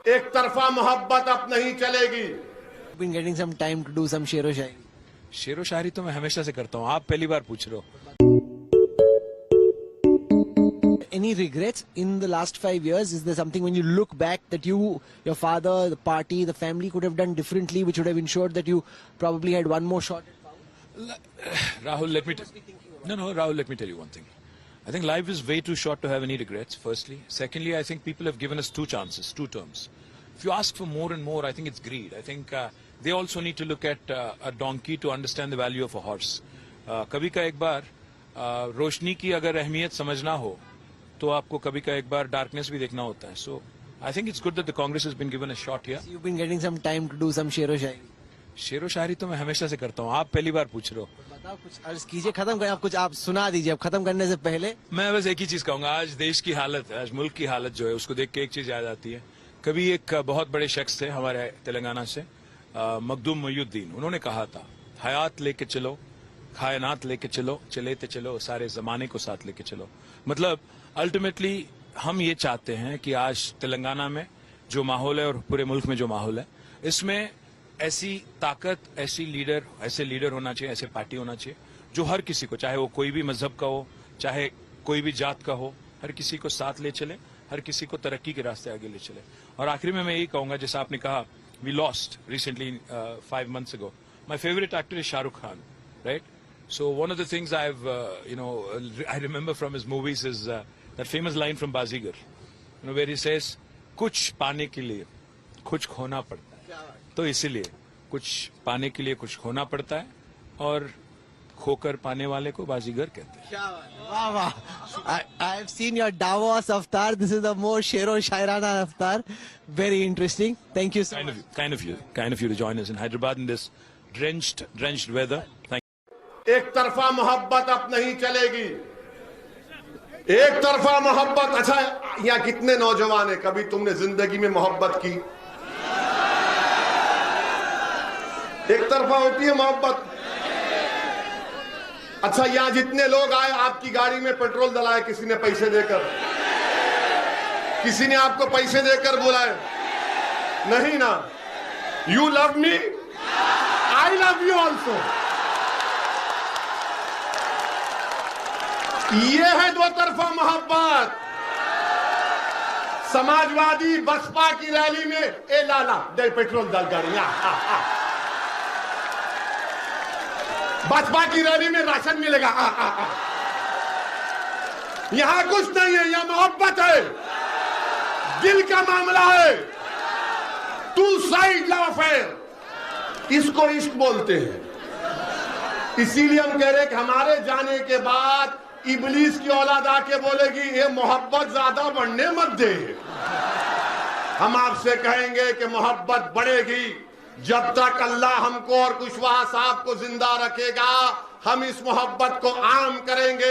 एक तरफा मोहब्बत अब नहीं चलेगी। Been getting some time to do some शेरो शायरी. शेरो शायरी तो मैं हमेशा से करता हूँ, आप पहली बार पूछ रहे हो। Any regrets in the last 5 years? Is there something when you look back that you, your father, the party, the family could have done differently, which would have ensured that you probably had one more shot at power? Rahul, let me tell you one thing. I think life is way too short to have any regrets, firstly. Secondly, I think people have given us 2 chances, 2 terms. If you ask for more and more, I think it's greed. I think they also need to look at a donkey to understand the value of a horse. कभी का एक बार रोशनी की अगर अहमियत समझना हो तो आपको कभी का एक बार डार्कनेस भी देखना होता है. So I think it's good that the Congress has been given a shot here. So you've been getting some time to do some शेरो शायरी. शेरो शायरी तो मैं हमेशा से करता हूँ, आप पहली बार पूछ रहे हो. बताओ कुछ अर्ज कीजिए, खत्म करें, आप कुछ आप सुना दीजिए अब खत्म करने से पहले. मैं बस एक ही चीज कहूंगा, आज देश की हालत, आज मुल्क की हालत जो है उसको देख के एक चीज याद आती है. कभी एक बहुत बड़े शख्स थे हमारे तेलंगाना से, मखदूम मोइनुद्दीन. उन्होंने कहा था, हयात लेके चलो, कायनात लेके चलो, चलेते चलो, सारे जमाने को साथ लेके चलो. मतलब अल्टीमेटली हम ये चाहते हैं कि आज तेलंगाना में जो माहौल है और पूरे मुल्क में जो माहौल है, इसमें ऐसी ताकत, ऐसे लीडर होना चाहिए, ऐसे पार्टी होना चाहिए जो हर किसी को, चाहे वो कोई भी मजहब का हो, चाहे कोई भी जात का हो, हर किसी को साथ ले चले, हर किसी को तरक्की के रास्ते आगे ले चले. और आखिरी में मैं यही कहूंगा, जैसा आपने कहा, we lost recently 5 months ago. My favourite actor is Shahrukh Khan, right? So one of the things I remember from his movies is that famous line from Bazigar, where he says, कुछ पाने के लिए कुछ खोना पड़ता है. तो इसीलिए कुछ पाने के लिए कुछ खोना पड़ता है और खोकर पाने वाले को बाजीगर कहते हैं. वाह वाह. I have seen your Davos avatar. This is the more शेरो शायराना avatar. Very interesting. Thank you so much. Kind of you to join us in Hyderabad in this drenched weather. Thank you. एक तरफा मोहब्बत अब नहीं चलेगी. एक तरफा मोहब्बत. अच्छा, यहाँ कितने नौजवान है, कभी तुमने जिंदगी में मोहब्बत की? एक तरफा होती है मोहब्बत. अच्छा, यहाँ जितने लोग आए, आपकी गाड़ी में पेट्रोल डलाए किसी ने पैसे देकर? किसी ने आपको पैसे देकर बुलाए? नहीं ना. You love me, I love you also. ये है 2 तरफा मोहब्बत. समाजवादी बसपा की रैली में ए लाला दे पेट्रोल डाल गाड़ियां, बसपा की रैली में राशन मिलेगा. यहां कुछ नहीं है, यहां मोहब्बत है, दिल का मामला है. 2 साइड लव अफेयर, इसको इश्क बोलते हैं. इसीलिए हम कह रहे हैं कि हमारे जाने के बाद इबलीस की औलाद आके बोलेगी ये मोहब्बत ज्यादा बढ़ने मत दे. हम आपसे कहेंगे कि मोहब्बत बढ़ेगी जब तक अल्लाह हमको और कुशवाहा साहब को जिंदा रखेगा. हम इस मोहब्बत को आम करेंगे.